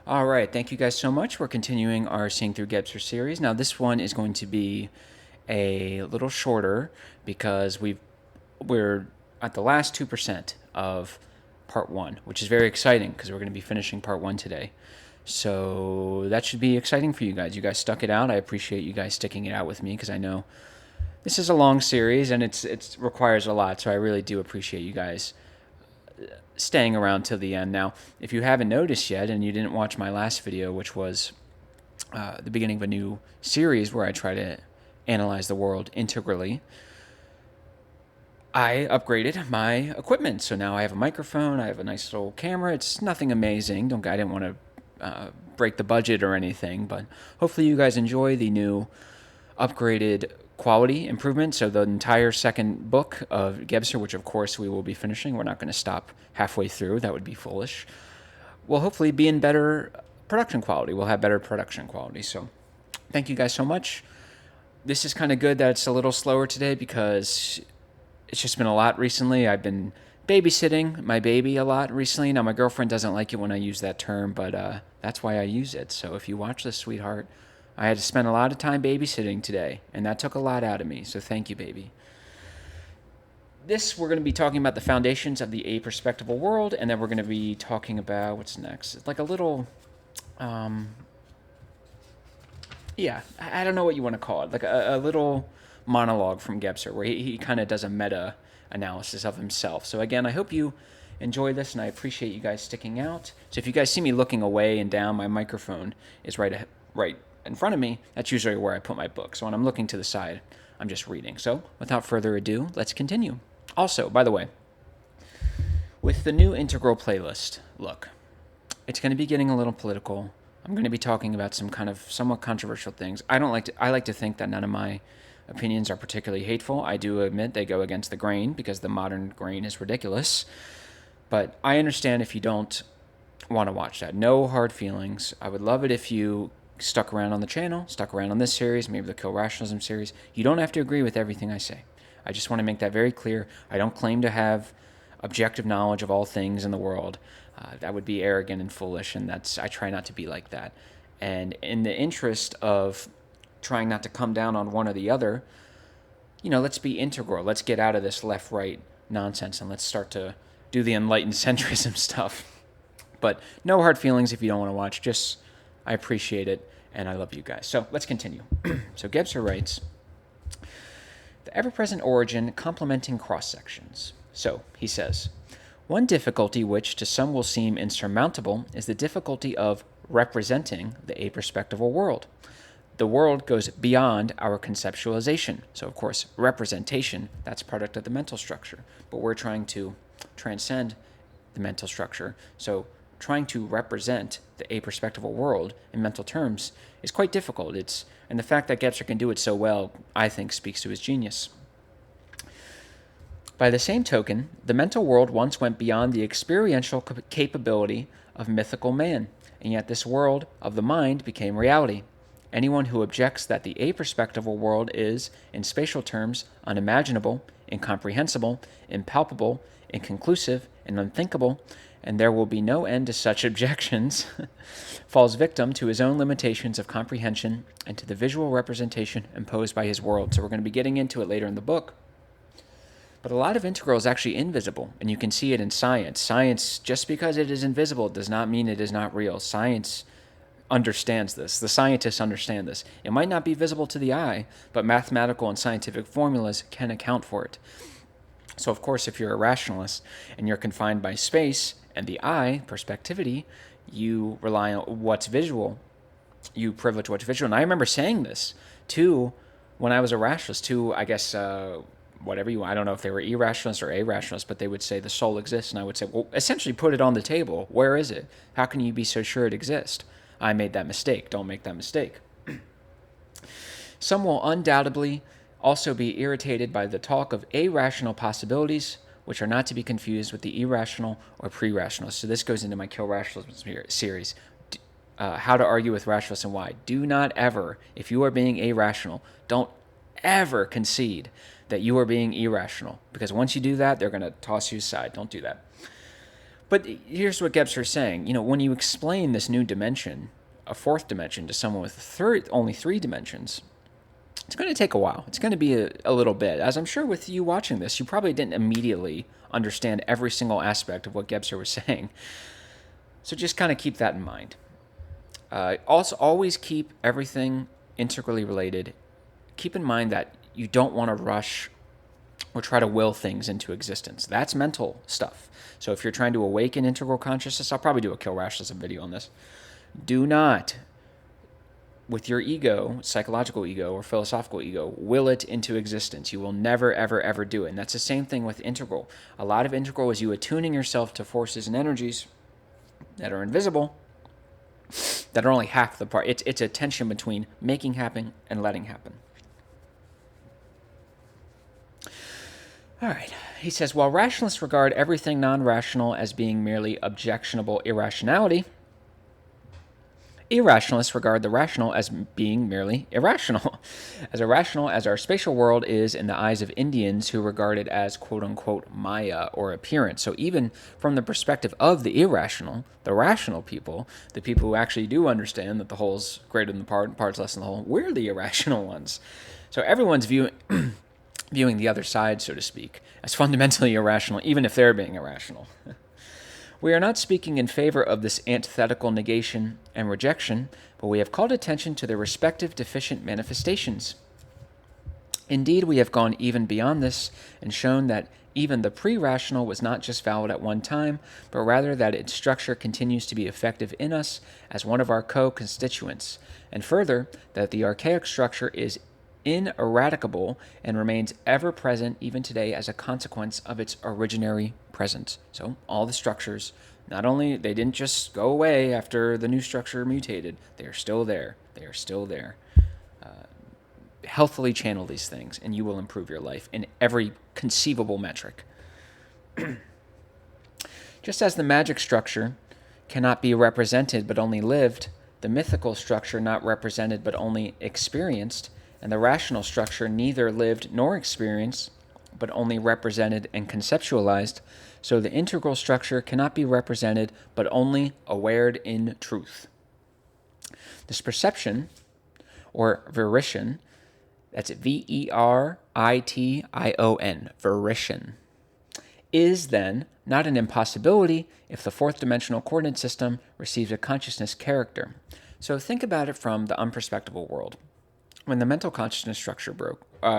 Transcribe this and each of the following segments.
All right, thank you guys so much. We're continuing our Seeing Through Gebser series. Now, this one is going to be a little shorter because we're at the last 2% of part one, which is very exciting because we're going to be finishing part one today. So that should be exciting for you guys. You guys stuck it out. I appreciate you guys sticking it out with me because I know this is a long series and it requires a lot. So I really do appreciate you guys staying around till the end. Now, if you haven't noticed yet and you didn't watch my last video, which was the beginning of a new series where I try to analyze the world integrally, I upgraded my equipment. So now I have a microphone, I have a nice little camera. It's nothing amazing. I didn't want to break the budget or anything, but hopefully you guys enjoy the new upgraded quality improvement. So the entire second book of Gebser, which of course we will be finishing, we're not going to stop halfway through. That would be foolish. Will hopefully be in better production quality. We'll have better production quality. So thank you guys so much. This is kind of good that it's a little slower today because it's just been a lot recently. I've been babysitting my baby a lot recently. Now, my girlfriend doesn't like it when I use that term, but that's why I use it. So if you watch this, sweetheart, I had to spend a lot of time babysitting today, and that took a lot out of me. So thank you, baby. We're going to be talking about the foundations of the a-perspectival world, and then we're going to be talking about what's next. It's like a little, yeah, I don't know what you want to call it, like a little monologue from Gebser where he kind of does a meta analysis of himself. So again, I hope you enjoy this, and I appreciate you guys sticking out. So if you guys see me looking away and down, my microphone is right in front of me. That's usually where I put my book. So when I'm looking to the side, I'm just reading. So without further ado, let's continue. Also, by the way, with the new integral playlist, look, it's going to be getting a little political. I'm going to be talking about some kind of somewhat controversial things. I like to think that none of my opinions are particularly hateful. I do admit they go against the grain because the modern grain is ridiculous. But I understand if you don't want to watch that. No hard feelings. I would love it if you stuck around on the channel, stuck around on this series, maybe the Kill Rationalism series. You don't have to agree with everything I say. I just want to make that very clear. I don't claim to have objective knowledge of all things in the world. That would be arrogant and foolish, and I try not to be like that. And in the interest of trying not to come down on one or the other, let's be integral. Let's get out of this left-right nonsense, and let's start to do the enlightened centrism stuff. But no hard feelings if you don't want to watch. Just, I appreciate it, and I love you guys. So let's continue. So Gebser writes, the ever-present origin complementing cross-sections. So he says, one difficulty which to some will seem insurmountable is the difficulty of representing the a-perspectival world. The world goes beyond our conceptualization. So, of course, representation, that's product of the mental structure. But we're trying to transcend the mental structure. So trying to represent the a-perspectival world in mental terms is quite difficult. And the fact that Gebser can do it so well, I think, speaks to his genius. By the same token, the mental world once went beyond the experiential capability of mythical man, and yet this world of the mind became reality. Anyone who objects that the a-perspectival world is, in spatial terms, unimaginable, incomprehensible, impalpable, inconclusive, and unthinkable, and there will be no end to such objections, falls victim to his own limitations of comprehension and to the visual representation imposed by his world. So we're going to be getting into it later in the book. But a lot of integral is actually invisible, and you can see it in science. Science, just because it is invisible, does not mean it is not real. Science understands this. The scientists understand this. It might not be visible to the eye, but mathematical and scientific formulas can account for it. So, of course, if you're a rationalist and you're confined by space and the eye, perspectivity, you rely on what's visual. You privilege what's visual. And I remember saying this, too, when I was a rationalist, too, I guess, I don't know if they were irrationalists or a-rationalists, but they would say the soul exists. And I would say, well, essentially put it on the table. Where is it? How can you be so sure it exists? I made that mistake. Don't make that mistake. Some will undoubtedly also be irritated by the talk of irrational possibilities, which are not to be confused with the irrational or pre-rational. So this goes into my Kill Rationalism series. How to argue with rationalists and why. Do not ever, if you are being irrational, don't ever concede that you are being irrational. Because once you do that, they're going to toss you aside. Don't do that. But here's what Gebser is saying. When you explain this new dimension, a fourth dimension, to someone with only three dimensions, it's going to take a while. It's going to be a little bit. As I'm sure with you watching this, you probably didn't immediately understand every single aspect of what Gebser was saying. So just kind of keep that in mind. Also, always keep everything integrally related. Keep in mind that you don't want to rush or try to will things into existence. That's mental stuff. So if you're trying to awaken integral consciousness, I'll probably do a kill rationalism video on this. Do not, with your ego, psychological ego or philosophical ego, will it into existence. You will never, ever, ever do it. And that's the same thing with integral. A lot of integral is you attuning yourself to forces and energies that are invisible, that are only half the part. It's a tension between making happen and letting happen. All right. He says, while rationalists regard everything non-rational as being merely objectionable irrationality, irrationalists regard the rational as being merely irrational. As irrational as our spatial world is in the eyes of Indians who regard it as quote-unquote Maya or appearance. So even from the perspective of the irrational, the rational people, the people who actually do understand that the whole's greater than the part and part's less than the whole, we're the irrational ones. So everyone's viewing the other side, so to speak, as fundamentally irrational, even if they're being irrational. We are not speaking in favor of this antithetical negation and rejection, but we have called attention to their respective deficient manifestations. Indeed, we have gone even beyond this and shown that even the pre-rational was not just valid at one time, but rather that its structure continues to be effective in us as one of our co-constituents, and further, that the archaic structure is ineradicable and remains ever present even today as a consequence of its originary presence. So all the structures, not only, they didn't just go away after the new structure mutated, they are still there. They are still there. Healthily channel these things and you will improve your life in every conceivable metric. Just as the magic structure cannot be represented but only lived, the mythical structure not represented but only experienced, and the rational structure neither lived nor experienced, but only represented and conceptualized, so the integral structure cannot be represented, but only awared in truth. This perception, or virition, that's V-E-R-I-T-I-O-N, virition, is then not an impossibility if the fourth dimensional coordinate system receives a consciousness character. So think about it from the unperspectable world. When the mental consciousness structure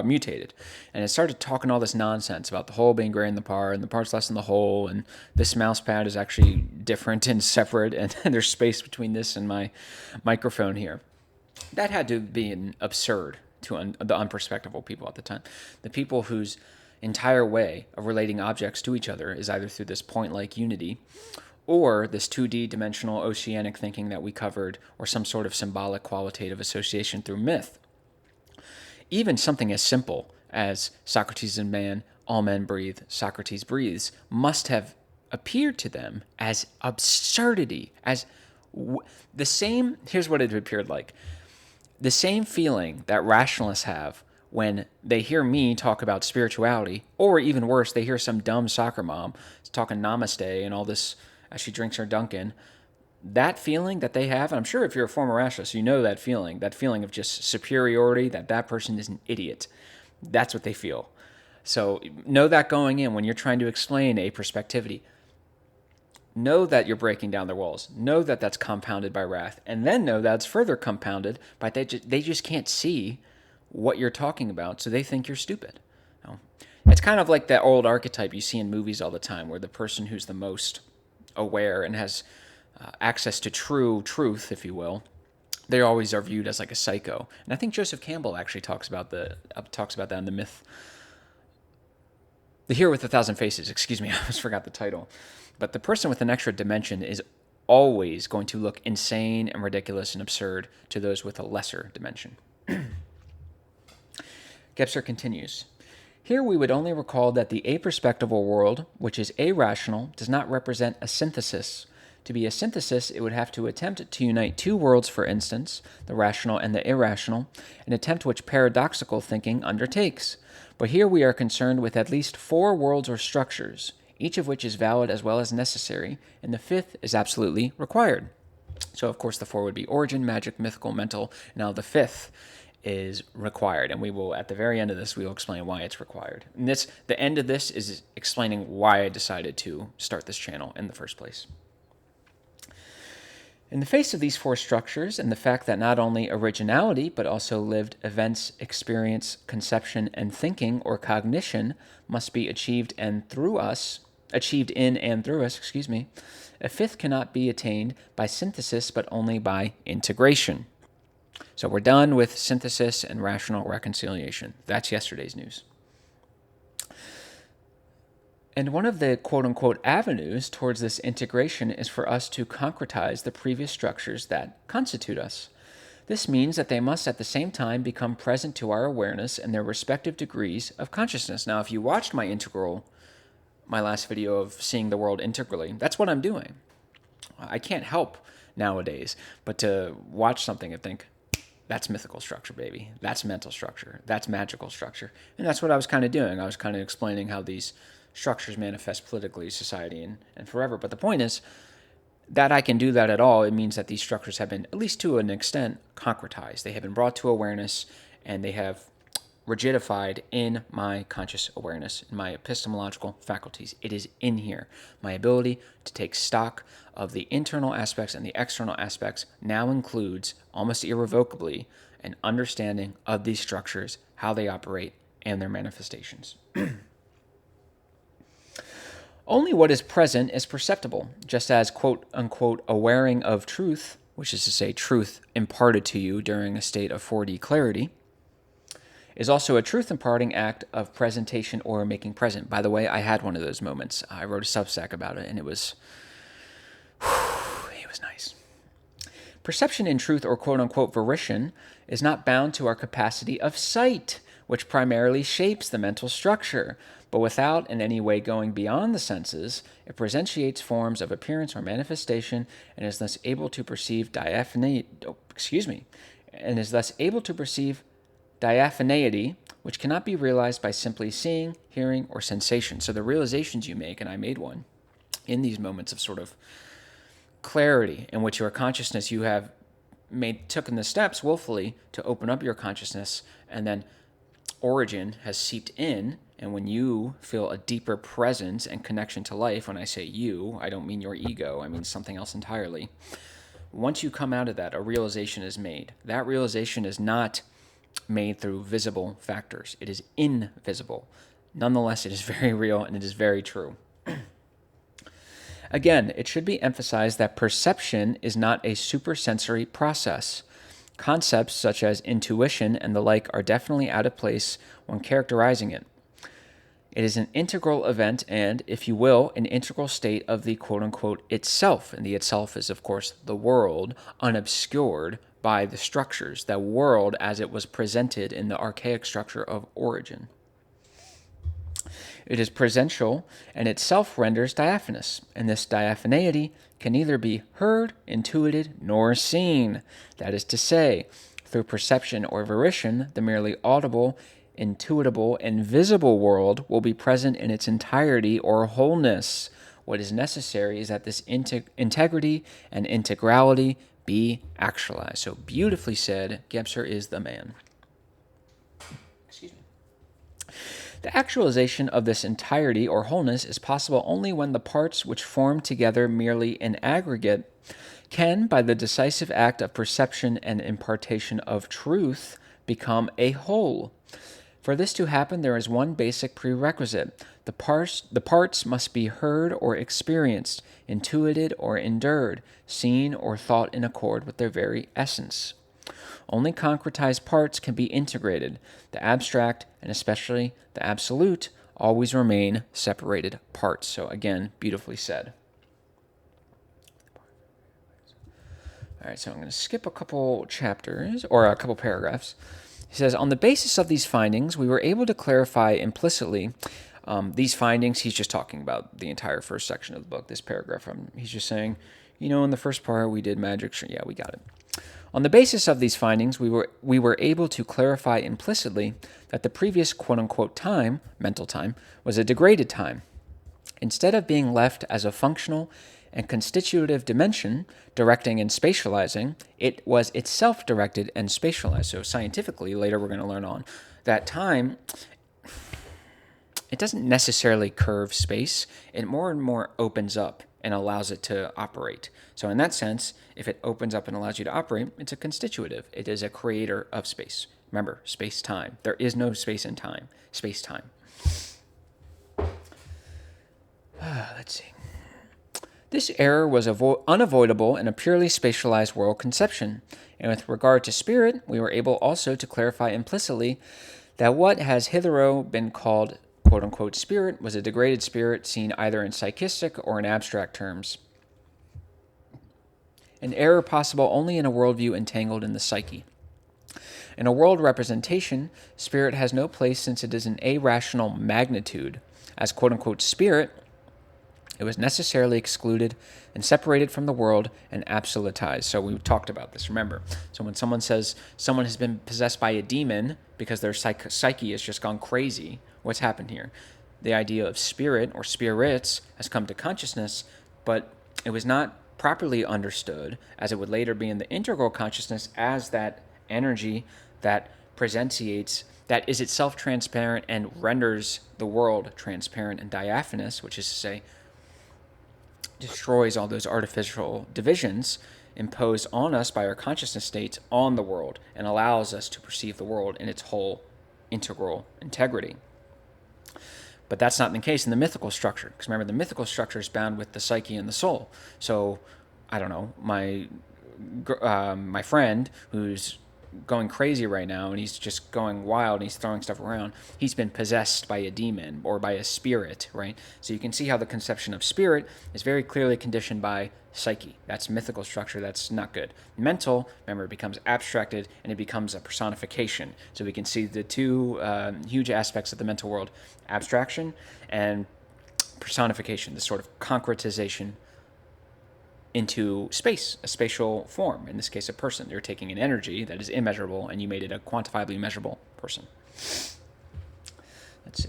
mutated, and it started talking all this nonsense about the whole being greater than the part, and the part's less than the whole, and this mouse pad is actually different and separate, and there's space between this and my microphone here. That had to be absurd to the unperspectable people at the time. The people whose entire way of relating objects to each other is either through this point-like unity, or this 2D dimensional oceanic thinking that we covered, or some sort of symbolic qualitative association through myth. Even something as simple as Socrates and man, all men breathe, Socrates breathes, must have appeared to them as absurdity, as the same, here's what it appeared like. The same feeling that rationalists have when they hear me talk about spirituality, or even worse, they hear some dumb soccer mom talking namaste and all this as she drinks her Dunkin'. That feeling that they have, and I'm sure if you're a former rationalist, you know that feeling of just superiority, that person is an idiot. That's what they feel. So know that going in when you're trying to explain a perspectivity. Know that you're breaking down their walls. Know that that's compounded by wrath. And then know that's further compounded by they just can't see what you're talking about, so they think you're stupid. It's kind of like that old archetype you see in movies all the time, where the person who's the most aware and has access to truth, if you will, they always are viewed as like a psycho. And I think Joseph Campbell actually talks about that in the myth, The Hero with a Thousand Faces. Excuse me, I almost forgot the title. But the person with an extra dimension is always going to look insane and ridiculous and absurd to those with a lesser dimension. Gebser continues. Here we would only recall that the aperspectival world, which is irrational, does not represent a synthesis. To be a synthesis, it would have to attempt to unite two worlds, for instance, the rational and the irrational, an attempt which paradoxical thinking undertakes. But here we are concerned with at least four worlds or structures, each of which is valid as well as necessary, and the fifth is absolutely required. So, of course, the four would be origin, magic, mythical, mental. Now, the fifth is required, and we will, at the very end of this, we will explain why it's required. And the end of this is explaining why I decided to start this channel in the first place. In the face of these four structures and the fact that not only originality, but also lived events, experience, conception, and thinking or cognition must be achieved in and through us, a fifth cannot be attained by synthesis, but only by integration. So we're done with synthesis and rational reconciliation. That's yesterday's news. And one of the quote-unquote avenues towards this integration is for us to concretize the previous structures that constitute us. This means that they must at the same time become present to our awareness in their respective degrees of consciousness. Now, if you watched my last video of seeing the world integrally, that's what I'm doing. I can't help nowadays but to watch something and think, that's mythical structure, baby. That's mental structure. That's magical structure. And that's what I was kind of doing. I was kind of explaining how these structures manifest politically, society, and forever. But the point is that I can do that at all. It means that these structures have been, at least to an extent, concretized. They have been brought to awareness, and they have rigidified in my conscious awareness, in my epistemological faculties. It is in here. My ability to take stock of the internal aspects and the external aspects now includes, almost irrevocably, an understanding of these structures, how they operate, and their manifestations. Only what is present is perceptible, just as quote-unquote awaring of truth, which is to say truth imparted to you during a state of 4D clarity, is also a truth-imparting act of presentation or making present. By the way, I had one of those moments. I wrote a Substack about it, and it was nice. Perception in truth or quote-unquote volition is not bound to our capacity of sight, which primarily shapes the mental structure, but without in any way going beyond the senses, it presentiates forms of appearance or manifestation and is thus able to perceive diaphaneity, which cannot be realized by simply seeing, hearing, or sensation. So the realizations you make, and I made one, in these moments of sort of clarity in which your consciousness, you have taken the steps willfully to open up your consciousness, and then origin has seeped in, and when you feel a deeper presence and connection to life, when I say you, I don't mean your ego, I mean something else entirely. Once you come out of that, a realization is made. That realization is not made through visible factors. It is invisible. Nonetheless, it is very real and it is very true. Again, it should be emphasized that perception is not a supersensory process. Concepts such as intuition and the like are definitely out of place when characterizing it. It is an integral event and, if you will, an integral state of the quote-unquote itself. And the itself is, of course, the world, unobscured by the structures, that world as it was presented in the archaic structure of origin. It is presential and itself renders diaphanous, and this diaphaneity can neither be heard, intuited, nor seen. That is to say, through perception or volition, the merely audible, intuitable, and visible world will be present in its entirety or wholeness. What is necessary is that this integrity and integrality be actualized. So beautifully said, Gebser is the man. Excuse me. The actualization of this entirety or wholeness is possible only when the parts which form together merely in aggregate can, by the decisive act of perception and impartation of truth, become a whole. For this to happen, there is one basic prerequisite. The parts must be heard or experienced, intuited or endured, seen or thought in accord with their very essence. Only concretized parts can be integrated. The abstract, and especially the absolute, always remain separated parts. So again, beautifully said. All right, so I'm going to skip a couple chapters, or a couple paragraphs. He says, on the basis of these findings, we were able to clarify implicitly these findings. He's just talking about the entire first section of the book, this paragraph. He's just saying, in the first part we did magic. Sure, yeah, we got it. On the basis of these findings, we were able to clarify implicitly that the previous quote-unquote time, mental time, was a degraded time. Instead of being left as a functional and constitutive dimension, directing and spatializing, it was itself directed and spatialized. So scientifically, later we're going to learn on that time, it doesn't necessarily curve space. It more and more opens up and allows it to operate. So in that sense, if it opens up and allows you to operate, it's a constitutive. It is a creator of space. Remember, space-time. There is no space and time. Space-time. Let's see. This error was unavoidable in a purely spatialized world conception. And with regard to spirit, we were able also to clarify implicitly that what has hitherto been called quote-unquote spirit was a degraded spirit seen either in psychistic or in abstract terms. An error possible only in a worldview entangled in the psyche. In a world representation, spirit has no place since it is an irrational magnitude. As quote-unquote spirit, it was necessarily excluded and separated from the world and absolutized. So we talked about this, remember. So when someone says someone has been possessed by a demon because their psyche has just gone crazy, what's happened here? The idea of spirit or spirits has come to consciousness, but it was not properly understood as it would later be in the integral consciousness as that energy that presentiates, that is itself transparent and renders the world transparent and diaphanous, which is to say, destroys all those artificial divisions imposed on us by our consciousness states on the world and allows us to perceive the world in its whole integral integrity. But that's not the case in the mythical structure, because remember, the mythical structure is bound with the psyche and the soul. So, I don't know, my friend who's going crazy right now and he's just going wild and he's throwing stuff around, he's been possessed by a demon or by a spirit, right? So you can see how the conception of spirit is very clearly conditioned by psyche. That's mythical structure. That's not good. Mental, remember, it becomes abstracted and it becomes a personification. So we can see the two huge aspects of the mental world: abstraction and personification, this sort of concretization into space, a spatial form, in this case a person. You're taking an energy that is immeasurable and you made it a quantifiably measurable person. Let's see.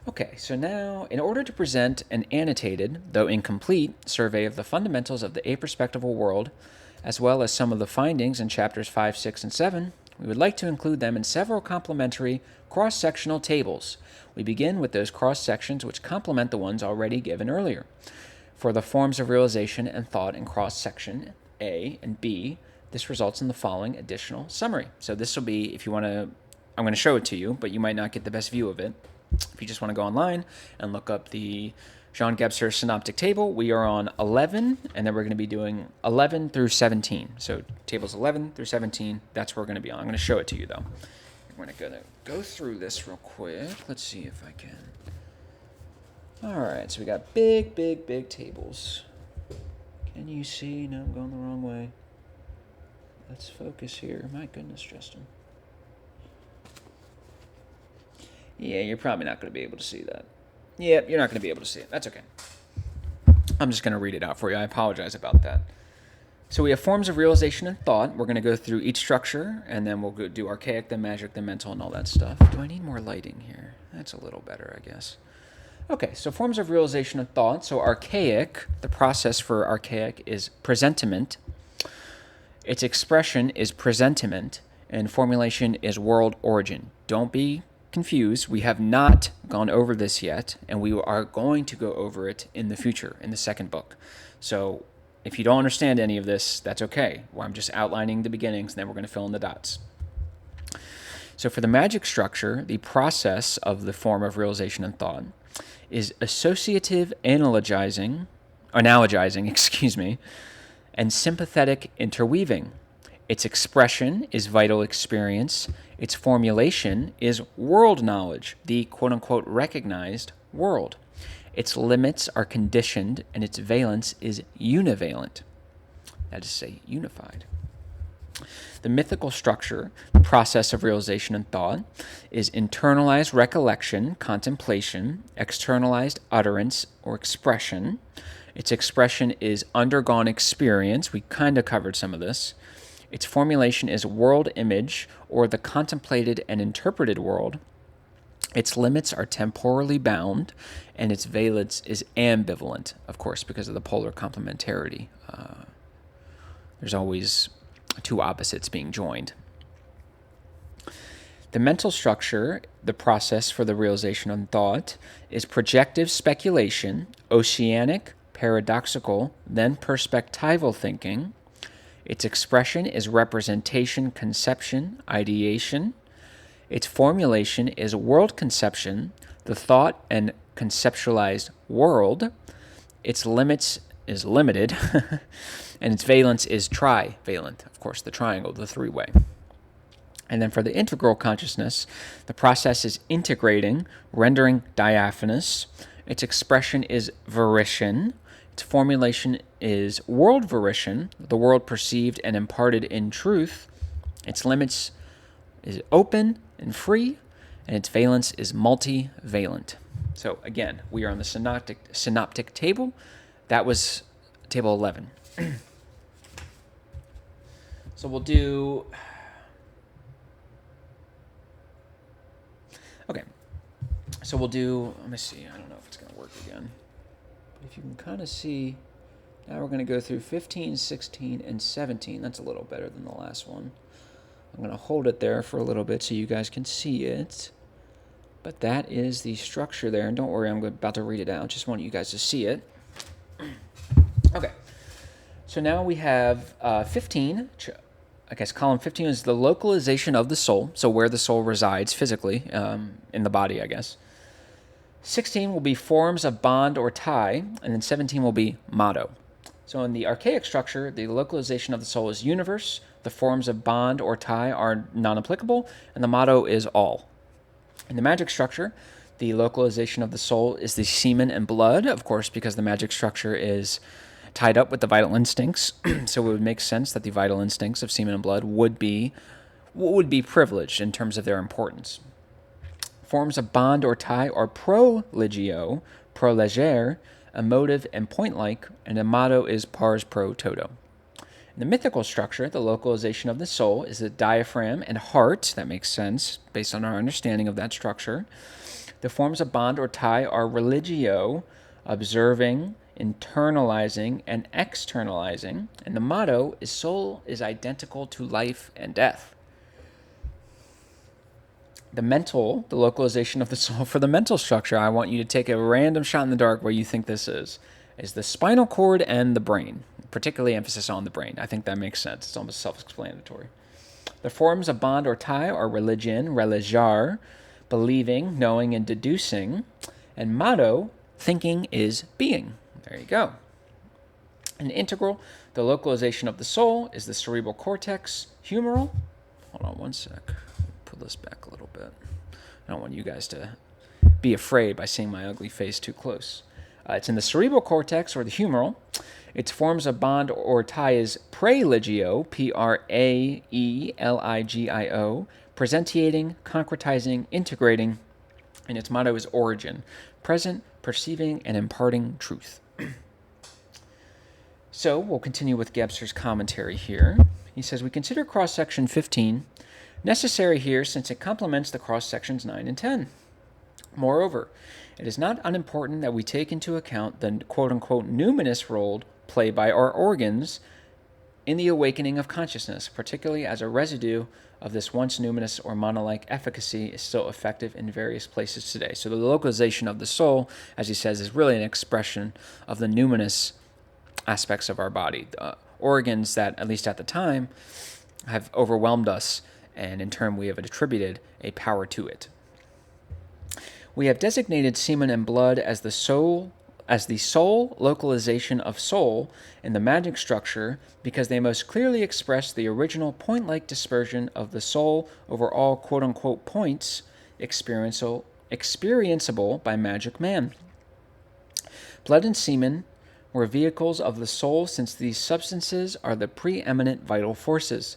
Okay, so now, in order to present an annotated, though incomplete, survey of the fundamentals of the aperspectival world, as well as some of the findings in chapters 5, 6, and 7, we would like to include them in several complementary cross-sectional tables. We begin with those cross-sections which complement the ones already given earlier. For the forms of realization and thought in cross-section A and B, this results in the following additional summary. So this will be, if you want to, I'm going to show it to you, but you might not get the best view of it. If you just want to go online and look up the Jean Gebser synoptic table, we are on 11, and then we're going to be doing 11 through 17. So tables 11 through 17, that's where we're going to be on. I'm going to show it to you, though. We're going to go through this real quick. Let's see if I can. All right, so we got big, big, big tables. Can you see? No, I'm going the wrong way. Let's focus here. My goodness, Justin. Yeah, you're probably not going to be able to see that. Yeah, you're not going to be able to see it. That's okay. I'm just going to read it out for you. I apologize about that. So we have forms of realization and thought. We're going to go through each structure, and then we'll go do archaic, then magic, then mental, and all that stuff. Do I need more lighting here? That's a little better, I guess. Okay, so forms of realization and thought. So archaic, the process for archaic is presentiment. Its expression is presentiment, and formulation is world origin. Don't be confused. We have not gone over this yet, and we are going to go over it in the future, in the second book. So if you don't understand any of this, that's okay. Well, I'm just outlining the beginnings, and then we're going to fill in the dots. So for the magic structure, the process of the form of realization and thought is associative analogizing, and sympathetic interweaving. Its expression is vital experience. Its formulation is world knowledge, the quote-unquote recognized world. Its limits are conditioned, and its valence is univalent. That is to say, unified. The mythical structure, the process of realization and thought, is internalized recollection, contemplation, externalized utterance or expression. Its expression is undergone experience. We kind of covered some of this. Its formulation is world image, or the contemplated and interpreted world. Its limits are temporally bound, and its valence is ambivalent, of course, because of the polar complementarity. There's always two opposites being joined. The mental structure, the process for the realization of thought, is projective speculation, oceanic, paradoxical, then perspectival thinking. Its expression is representation, conception, ideation. Its formulation is world conception, the thought and conceptualized world. Its limits is limited, and its valence is trivalent, of course, the triangle, the three-way. And then for the integral consciousness, the process is integrating, rendering diaphanous. Its expression is volition. Its formulation is world volition, the world perceived and imparted in truth. Its limits is open and free, and its valence is multivalent. So again, we are on the synoptic table. That was table 11. So we'll do... Okay, so we'll do, let me see, I don't know if it's going to work again. But if you can kind of see, now we're going to go through 15, 16, and 17. That's a little better than the last one. I'm going to hold it there for a little bit so you guys can see it. But that is the structure there, and don't worry, I'm about to read it out. Just want you guys to see it. Okay, so now we have 15. I guess column 15 is the localization of the soul, so where the soul resides physically in the body, I guess. 16 will be forms of bond or tie, and then 17 will be motto. So in the archaic structure, the localization of the soul is universe, the forms of bond or tie are non-applicable, and the motto is all. In the magic structure, the localization of the soul is the semen and blood, of course, because the magic structure is tied up with the vital instincts, so it would make sense that the vital instincts of semen and blood would be privileged in terms of their importance. Forms of bond or tie are prolegio, prolegere, emotive, and point-like, and the motto is pars pro toto. In the mythical structure, the localization of the soul is the diaphragm and heart. That makes sense based on our understanding of that structure. The forms of bond or tie are religio, observing, internalizing, and externalizing, and the motto is soul is identical to life and death. The localization of the soul for the mental structure, I want you to take a random shot in the dark where you think this is the spinal cord and the brain, particularly emphasis on the brain. I think that makes sense. It's almost self-explanatory. The forms of bond or tie are religion, religiar, believing, knowing, and deducing, and motto, thinking is being. There you go. In integral, the localization of the soul is the cerebral cortex, humeral. Hold on one sec. Pull this back a little bit. I don't want you guys to be afraid by seeing my ugly face too close. It's in the cerebral cortex, or the humeral. Its forms of bond or tie is praeligio, Praeeligio, presentiating, concretizing, integrating, and its motto is origin, present, perceiving, and imparting truth. So we'll continue with Gebser's commentary here. He says, we consider cross-section 15 necessary here since it complements the cross-sections 9 and 10. Moreover, it is not unimportant that we take into account the quote-unquote numinous role played by our organs in the awakening of consciousness, particularly as a residue of this once numinous or monolike efficacy is still effective in various places today. So the localization of the soul, as he says, is really an expression of the numinous aspects of our body, organs that, at least at the time, have overwhelmed us, and in turn we have attributed a power to it. We have designated semen and blood as the sole localization of soul in the magic structure because they most clearly express the original point-like dispersion of the soul over all quote-unquote points experienceable by magic man. Blood and semen were vehicles of the soul since these substances are the preeminent vital forces.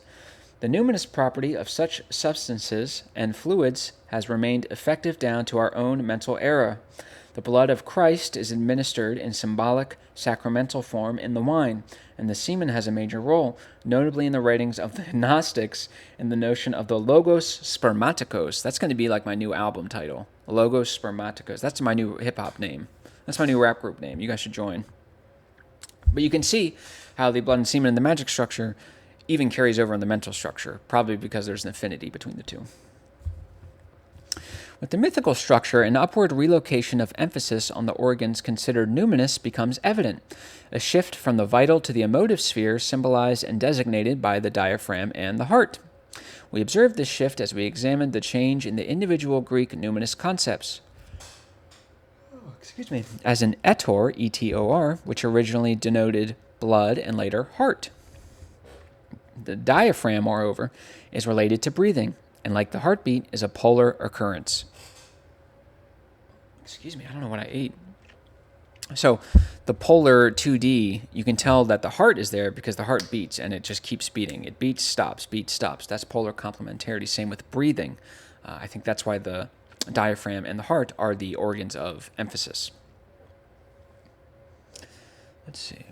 The numinous property of such substances and fluids has remained effective down to our own mental era. The blood of Christ is administered in symbolic, sacramental form in the wine, and the semen has a major role, notably in the writings of the Gnostics and the notion of the logos spermaticos. That's going to be like my new album title, Logospermaticos. That's my new hip-hop name. That's my new rap group name. You guys should join. But you can see how the blood and semen in the magic structure even carries over in the mental structure, probably because there's an affinity between the two. With the mythical structure, an upward relocation of emphasis on the organs considered numinous becomes evident, a shift from the vital to the emotive sphere symbolized and designated by the diaphragm and the heart. We observed this shift as we examined the change in the individual Greek numinous concepts. As an etor, E-T-O-R, which originally denoted blood and later heart. The diaphragm, moreover, is related to breathing, and like the heartbeat, is a polar occurrence. I don't know what I ate. So the polar 2D, you can tell that the heart is there because the heart beats, and it just keeps beating. It beats, stops, beats, stops. That's polar complementarity. Same with breathing. I think that's why the diaphragm and the heart are the organs of emphasis. Let's see.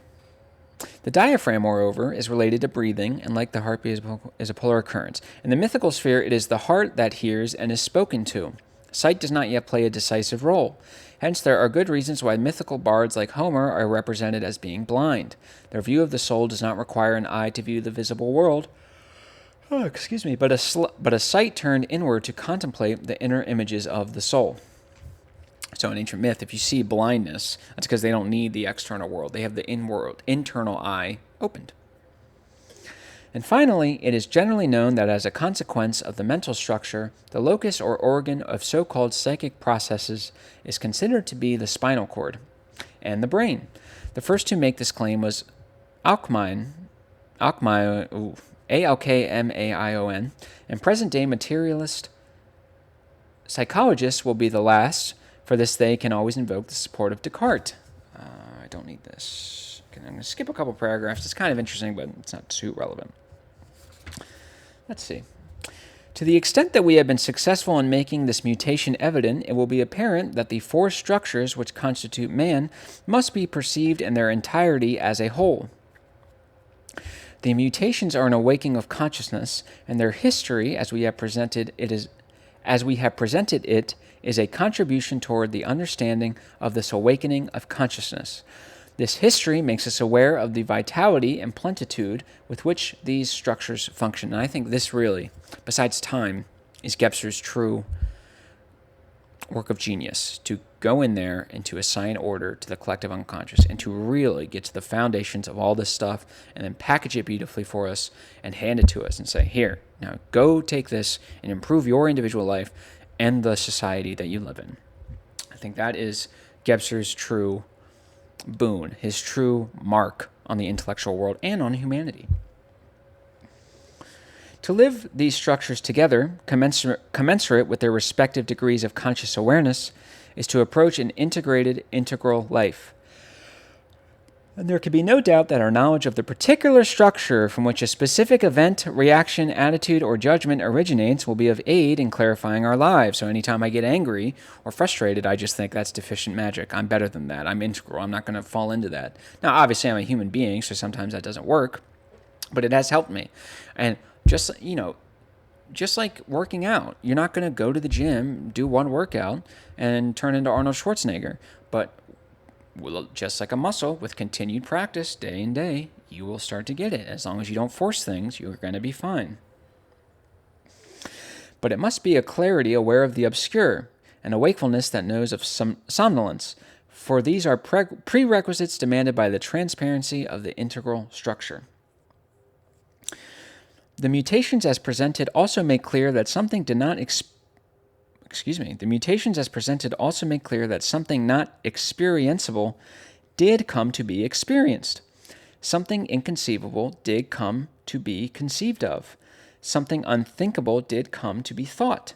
The diaphragm, moreover, is related to breathing, and like the heartbeat is a polar occurrence. In the mythical sphere, it is the heart that hears and is spoken to. Sight does not yet play a decisive role. Hence, there are good reasons why mythical bards like Homer are represented as being blind. Their view of the soul does not require an eye to view the visible world, but a sight turned inward to contemplate the inner images of the soul. So in ancient myth, if you see blindness, that's because they don't need the external world. They have the internal eye opened. And finally, it is generally known that as a consequence of the mental structure, the locus or organ of so-called psychic processes is considered to be the spinal cord and the brain. The first to make this claim was Alkmaion, Alkmaion, and present-day materialist psychologists will be the last. For this, they can always invoke the support of Descartes. I don't need this. I'm going to skip a couple paragraphs. It's kind of interesting, but it's not too relevant. Let's see. To the extent that we have been successful in making this mutation evident, it will be apparent that the four structures which constitute man must be perceived in their entirety as a whole. The mutations are an awakening of consciousness, and their history, as we have presented it, is a contribution toward the understanding of this awakening of consciousness. This history makes us aware of the vitality and plenitude with which these structures function. And I think this really, besides time, is Gebser's true work of genius, to go in there and to assign order to the collective unconscious and to really get to the foundations of all this stuff and then package it beautifully for us and hand it to us and say, here, now go take this and improve your individual life and the society that you live in. I think that is Gebser's true boon, his true mark on the intellectual world and on humanity. To live these structures together, commensurate with their respective degrees of conscious awareness, is to approach an integrated, integral life. And there can be no doubt that our knowledge of the particular structure from which a specific event, reaction, attitude, or judgment originates will be of aid in clarifying our lives. So anytime I get angry or frustrated, I just think that's deficient magic. I'm better than that. I'm integral. I'm not going to fall into that. Now, obviously, I'm a human being, so sometimes that doesn't work, but it has helped me. And just like working out, you're not going to go to the gym, do one workout, and turn into Arnold Schwarzenegger. But just like a muscle, with continued practice, day in day, you will start to get it. As long as you don't force things, you're going to be fine. But it must be a clarity aware of the obscure, and a wakefulness that knows of somnolence, for these are prerequisites demanded by the transparency of the integral structure. The mutations as presented also make clear that something not experienceable did come to be experienced. Something inconceivable did come to be conceived of. Something unthinkable did come to be thought.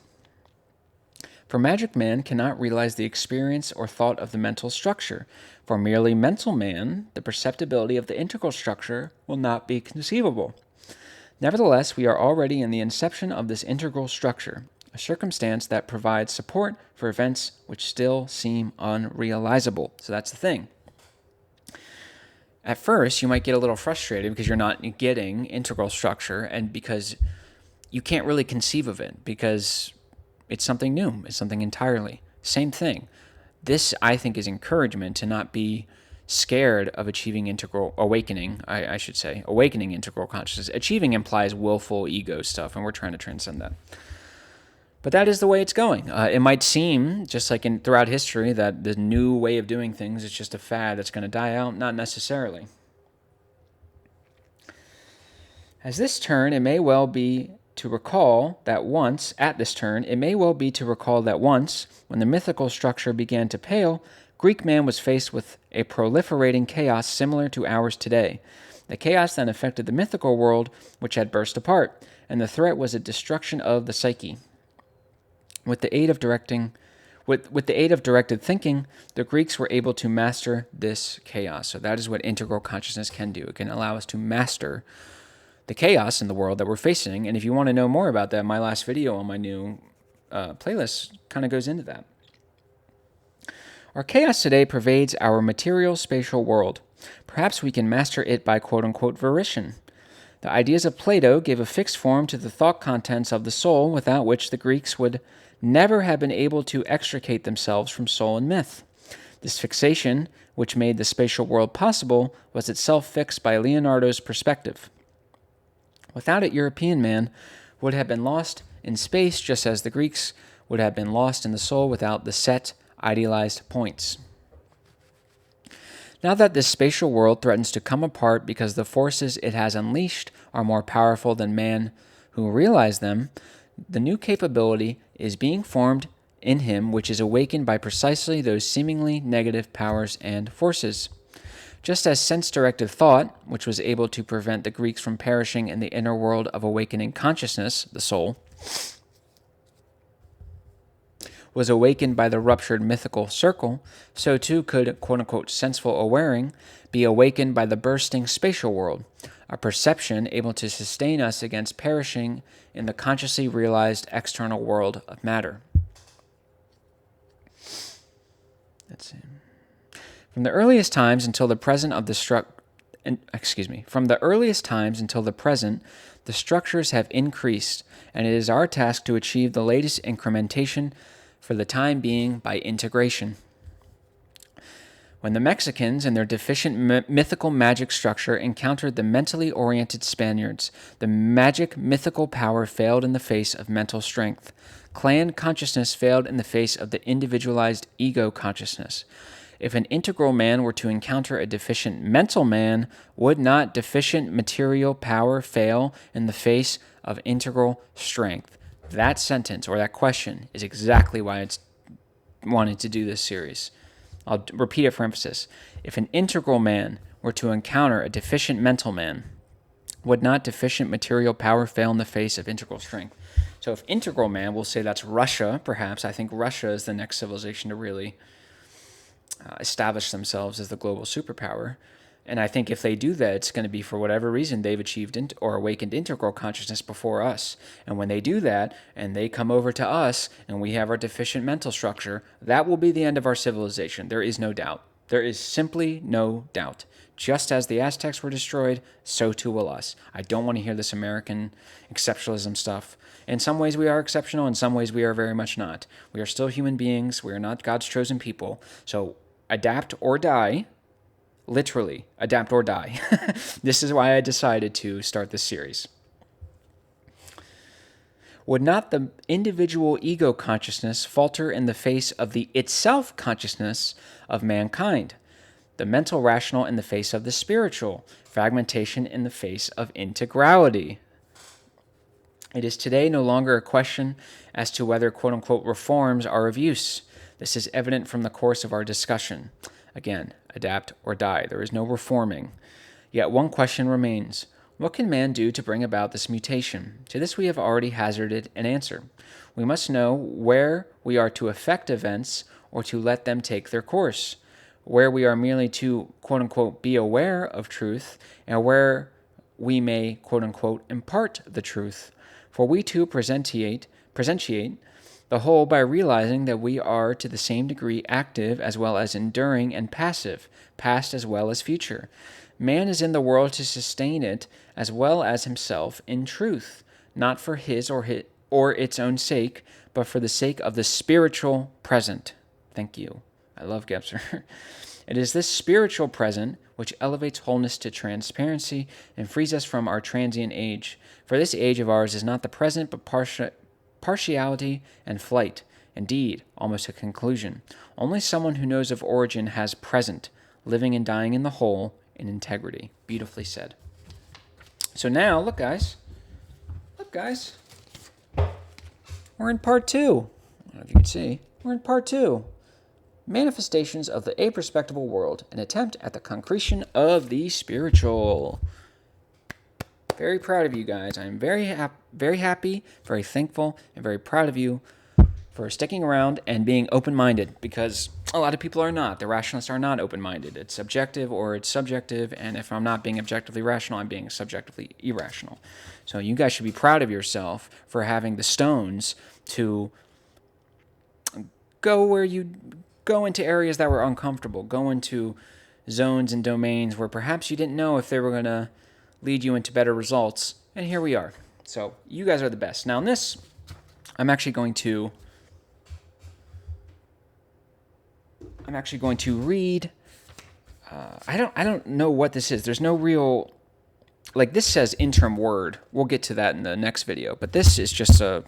For magic man cannot realize the experience or thought of the mental structure. For merely mental man, the perceptibility of the integral structure will not be conceivable. Nevertheless, we are already in the inception of this integral structure, a circumstance that provides support for events which still seem unrealizable. So that's the thing. At first, you might get a little frustrated because you're not getting integral structure and because you can't really conceive of it because it's something new. It's something entirely Same thing. This, I think, is encouragement to not be scared of achieving integral awakening. I should say awakening integral consciousness. Achieving implies willful ego stuff, and we're trying to transcend that. But that is the way it's going. It might seem, just like throughout history, that the new way of doing things is just a fad that's going to die out. Not necessarily. As this turn, it may well be to recall that once, when the mythical structure began to pale, Greek man was faced with a proliferating chaos similar to ours today. The chaos then affected the mythical world, which had burst apart, and the threat was a destruction of the psyche. With the aid of directed thinking, the Greeks were able to master this chaos. So that is what integral consciousness can do. It can allow us to master the chaos in the world that we're facing. And if you want to know more about that, my last video on my new playlist kind of goes into that. Our chaos today pervades our material spatial world. Perhaps we can master it by quote-unquote volition. The ideas of Plato gave a fixed form to the thought contents of the soul, without which the Greeks would never have been able to extricate themselves from soul and myth. This fixation, which made the spatial world possible, was itself fixed by Leonardo's perspective. Without it, European man would have been lost in space, just as the Greeks would have been lost in the soul without the set, idealized points. Now that this spatial world threatens to come apart because the forces it has unleashed are more powerful than man who realize them, the new capability is being formed in him, which is awakened by precisely those seemingly negative powers and forces. Just as sense-directed thought, which was able to prevent the Greeks from perishing in the inner world of awakening consciousness, the soul, was awakened by the ruptured mythical circle, so too could quote-unquote senseful awareing be awakened by the bursting spatial world, a perception able to sustain us against perishing in the consciously realized external world of matter. Let's see. From the earliest times until the present, the structures have increased, and it is our task to achieve the latest incrementation for the time being by integration. When the Mexicans and their deficient mythical magic structure encountered the mentally oriented Spaniards, the magic mythical power failed in the face of mental strength. Clan consciousness failed in the face of the individualized ego consciousness. If an integral man were to encounter a deficient mental man, would not deficient material power fail in the face of integral strength? That sentence or that question is exactly why it's wanted to do this series. I'll repeat it for emphasis. If an integral man were to encounter a deficient mental man, would not deficient material power fail in the face of integral strength? So if integral man, we'll say that's Russia, perhaps. I think Russia is the next civilization to really establish themselves as the global superpower. And I think if they do that, it's going to be for whatever reason they've achieved or awakened integral consciousness before us. And when they do that, and they come over to us, and we have our deficient mental structure, that will be the end of our civilization. There is no doubt. There is simply no doubt. Just as the Aztecs were destroyed, so too will us. I don't want to hear this American exceptionalism stuff. In some ways we are exceptional, in some ways we are very much not. We are still human beings. We are not God's chosen people. So adapt or die. Literally, adapt or die. This is why I decided to start this series. Would not the individual ego consciousness falter in the face of the itself consciousness of mankind? The mental rational in the face of the spiritual, fragmentation in the face of integrality. It is today no longer a question as to whether quote-unquote reforms are of use. This is evident from the course of our discussion. Again, adapt or die. There is no reforming. Yet one question remains. What can man do to bring about this mutation? To this we have already hazarded an answer. We must know where we are to affect events or to let them take their course, where we are merely to, quote-unquote, be aware of truth, and where we may, quote-unquote, impart the truth. For we too presentiate the whole by realizing that we are to the same degree active as well as enduring and passive, past as well as future. Man is in the world to sustain it as well as himself in truth, not for his or its own sake, but for the sake of the spiritual present. Thank you. I love Gebser. It is this spiritual present which elevates wholeness to transparency and frees us from our transient age. For this age of ours is not the present, but partiality and flight. Indeed, almost a conclusion. Only someone who knows of origin has present, living and dying in the whole, in integrity. Beautifully said. So now, look, guys. We're in part 2. I don't know if you can see. We're in part 2. Manifestations of the aperspectival world, an attempt at the concretion of the spiritual. Very proud of you guys. I'm very happy, very thankful, and very proud of you for sticking around and being open-minded, because a lot of people are not. The rationalists are not open-minded. It's objective or it's subjective, and if I'm not being objectively rational, I'm being subjectively irrational. So you guys should be proud of yourself for having the stones to go into areas that were uncomfortable, go into zones and domains where perhaps you didn't know if they were going to lead you into better results, and here we are. So you guys are the best. Now in this, I'm actually going to read. I don't know what this is. There's no real, like, this says interim word. We'll get to that in the next video, but this is just a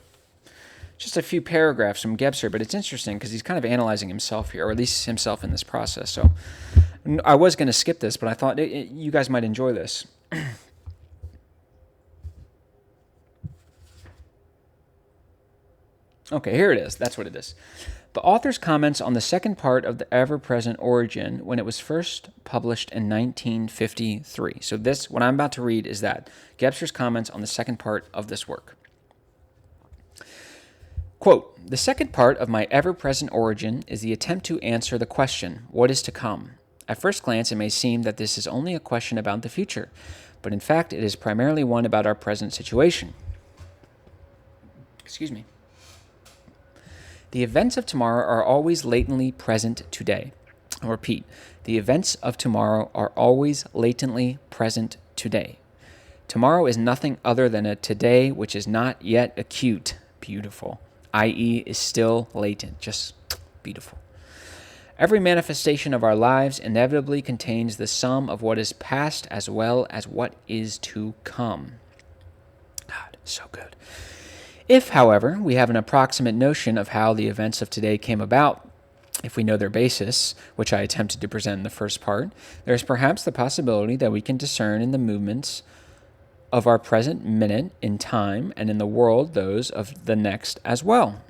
few paragraphs from Gebser, but it's interesting because he's kind of analyzing himself here, or at least himself in this process. So I was going to skip this, but I thought you guys might enjoy this. Okay, here it is. That's what it is. The author's comments on the second part of the ever-present origin when it was first published in 1953. So this, what I'm about to read, is that Gebser's comments on the second part of this work. Quote, "The second part of my ever-present origin is the attempt to answer the question, what is to come? At first glance, it may seem that this is only a question about the future, but in fact, it is primarily one about our present situation." Excuse me. "The events of tomorrow are always latently present today." I'll repeat. The events of tomorrow are always latently present today. Tomorrow is nothing other than a today which is not yet acute. Beautiful. I.e. is still latent. Just beautiful. Every manifestation of our lives inevitably contains the sum of what is past as well as what is to come. God, so good. If, however, we have an approximate notion of how the events of today came about, if we know their basis, which I attempted to present in the first part, there is perhaps the possibility that we can discern in the movements of our present minute in time and in the world those of the next as well.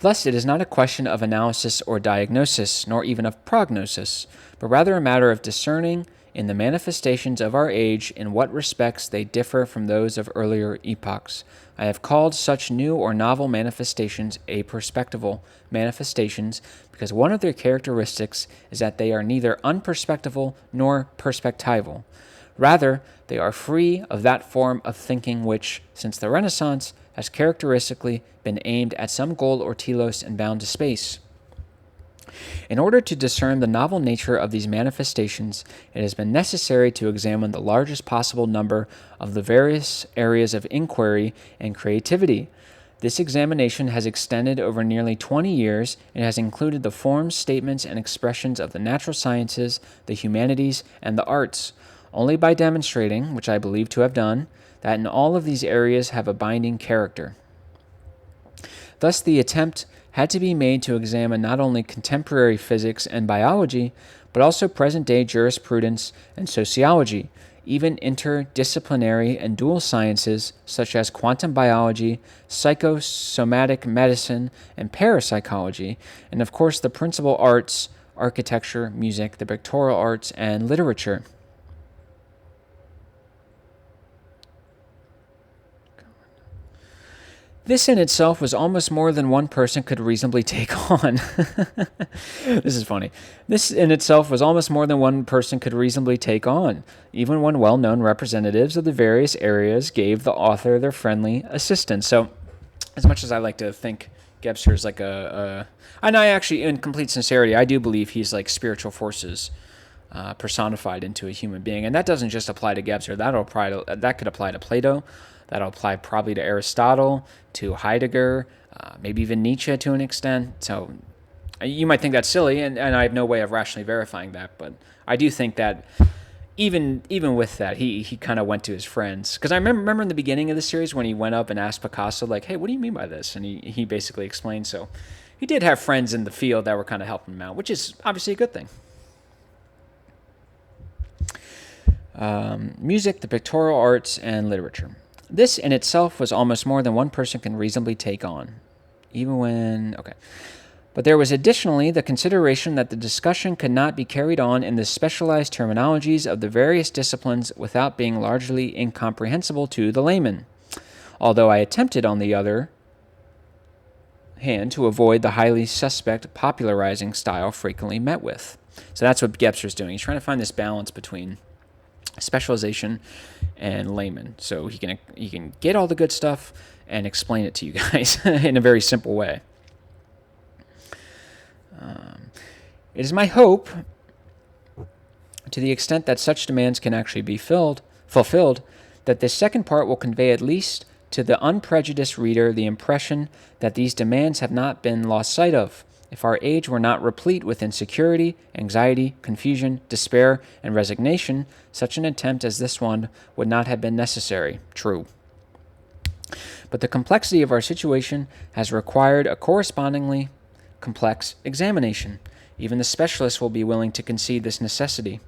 Thus, it is not a question of analysis or diagnosis, nor even of prognosis, but rather a matter of discerning in the manifestations of our age in what respects they differ from those of earlier epochs. I have called such new or novel manifestations aperspectival manifestations because one of their characteristics is that they are neither unperspectival nor perspectival. Rather, they are free of that form of thinking which, since the Renaissance, has characteristically been aimed at some goal or telos and bound to space. In order to discern the novel nature of these manifestations, it has been necessary to examine the largest possible number of the various areas of inquiry and creativity. This examination has extended over nearly 20 years and has included the forms, statements, and expressions of the natural sciences, the humanities, and the arts. Only by demonstrating, which I believe to have done, that in all of these areas have a binding character. Thus, the attempt had to be made to examine not only contemporary physics and biology, but also present-day jurisprudence and sociology, even interdisciplinary and dual sciences such as quantum biology, psychosomatic medicine, and parapsychology, and of course the principal arts, architecture, music, the pictorial arts, and literature. This in itself was almost more than one person could reasonably take on. This is funny. This in itself was almost more than one person could reasonably take on, even when well-known representatives of the various areas gave the author their friendly assistance. So, as much as I like to think Gebser is like and I actually, in complete sincerity, I do believe he's like spiritual forces personified into a human being. And that doesn't just apply to Gebser. That could apply to Plato. That'll apply probably to Aristotle, to Heidegger, maybe even Nietzsche to an extent. So You might think that's silly, and I have no way of rationally verifying that, but I do think that even with that, he kind of went to his friends. Because I remember in the beginning of the series when he went up and asked Picasso, like, hey, what do you mean by this? And he basically explained. So he did have friends in the field that were kind of helping him out, which is obviously a good thing. Music, the pictorial arts, and literature. This in itself was almost more than one person can reasonably take on. Even when... Okay. But there was additionally the consideration that the discussion could not be carried on in the specialized terminologies of the various disciplines without being largely incomprehensible to the layman. Although I attempted, on the other hand, to avoid the highly suspect popularizing style frequently met with. So that's what Gebser's doing. He's trying to find this balance between specialization and layman. So he can get all the good stuff and explain it to you guys in a very simple way. It is my hope, to the extent that such demands can actually be fulfilled, that this second part will convey at least to the unprejudiced reader the impression that these demands have not been lost sight of. If our age were not replete with insecurity, anxiety, confusion, despair, and resignation, such an attempt as this one would not have been necessary. True. But the complexity of our situation has required a correspondingly complex examination. Even the specialists will be willing to concede this necessity.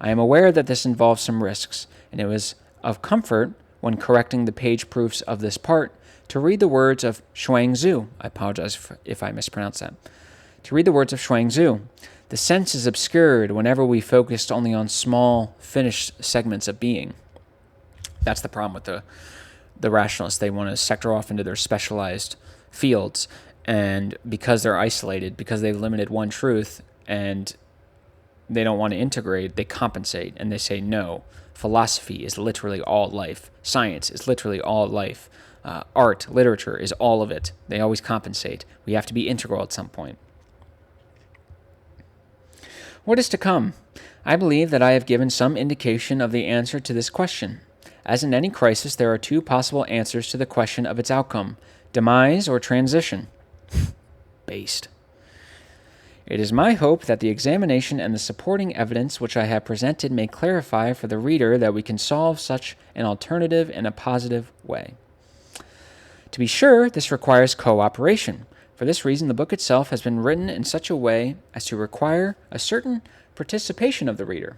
I am aware that this involves some risks, and it was of comfort, when correcting the page proofs of this part, to read the words of Xuangzu. I apologize if I mispronounce that. To read the words of Xuangzu. The sense is obscured whenever we focused only on small, finished segments of being. That's the problem with the rationalists. They want to sector off into their specialized fields. And because they're isolated, because they've limited one truth, and they don't want to integrate, they compensate. And they say, no, philosophy is literally all life. Science is literally all life. Art, literature is all of it. They always compensate. We have to be integral at some point. What is to come? I believe that I have given some indication of the answer to this question. As in any crisis, there are two possible answers to the question of its outcome: demise or transition. Based. It is my hope that the examination and the supporting evidence which I have presented may clarify for the reader that we can solve such an alternative in a positive way. To be sure, this requires cooperation. For this reason, the book itself has been written in such a way as to require a certain participation of the reader.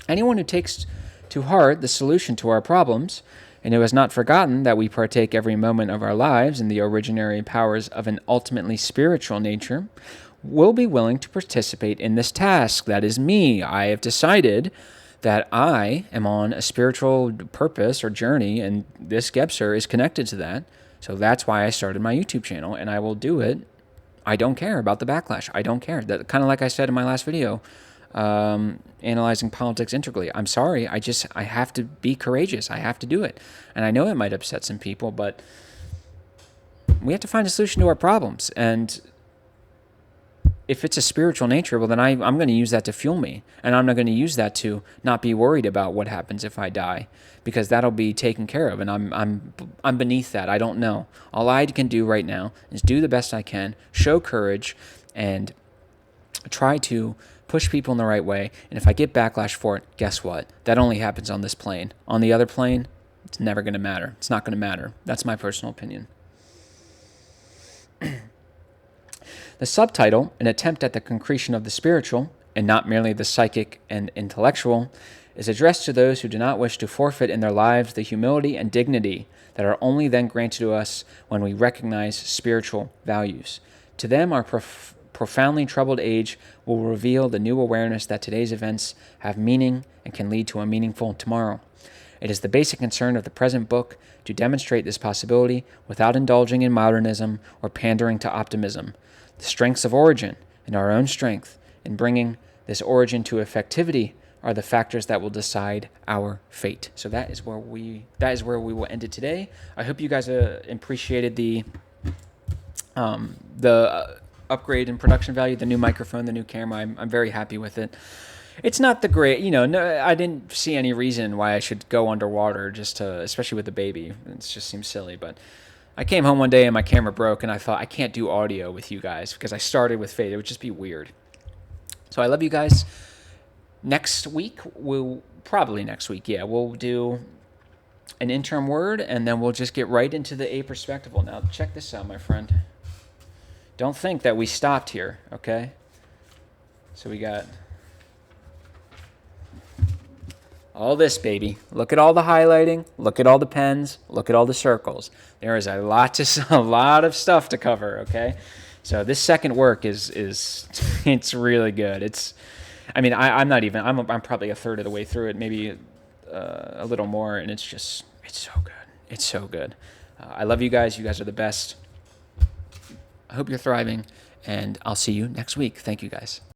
Anyone who takes to heart the solution to our problems, and who has not forgotten that we partake every moment of our lives in the originary powers of an ultimately spiritual nature, will be willing to participate in this task. That is me. I have decided that I am on a spiritual purpose or journey, and this Gebser is connected to that. So that's why I started my YouTube channel, and I will do it. I don't care about the backlash. I don't care. That kind of like I said in my last video, analyzing politics integrally. I'm sorry. I have to be courageous. I have to do it. And I know it might upset some people, but we have to find a solution to our problems. And if it's a spiritual nature, well, then I'm going to use that to fuel me. And I'm not going to use that to not be worried about what happens if I die, because that'll be taken care of. And I'm beneath that. I don't know. All I can do right now is do the best I can, show courage, and try to push people in the right way. And if I get backlash for it, guess what? That only happens on this plane. On the other plane, it's never going to matter. It's not going to matter. That's my personal opinion. The subtitle, An Attempt at the Concretion of the Spiritual, and not merely the psychic and intellectual, is addressed to those who do not wish to forfeit in their lives the humility and dignity that are only then granted to us when we recognize spiritual values. To them, our profoundly troubled age will reveal the new awareness that today's events have meaning and can lead to a meaningful tomorrow. It is the basic concern of the present book to demonstrate this possibility without indulging in modernism or pandering to optimism. The strengths of origin and our own strength in bringing this origin to effectivity are the factors that will decide our fate. So that is where we will end it today. I hope you guys appreciated the upgrade in production value, the new microphone, the new camera. I'm very happy with it. It's not the great, no, I didn't see any reason why I should go underwater just to, especially with the baby. It just seems silly, but I came home one day and my camera broke, and I thought I can't do audio with you guys because I started with Fade. It would just be weird. So I love you guys. Next week, probably next week, yeah, we'll do an interim word, and then we'll just get right into the A perspectival. Now, check this out, my friend. Don't think that we stopped here, okay? So we got all this, baby. Look at all the highlighting. Look at all the pens. Look at all the circles. There is a lot of stuff to cover, okay? So this second work is it's really good. I'm probably a third of the way through it, maybe a little more, and it's so good. It's so good. I love you guys. You guys are the best. I hope you're thriving, and I'll see you next week. Thank you, guys.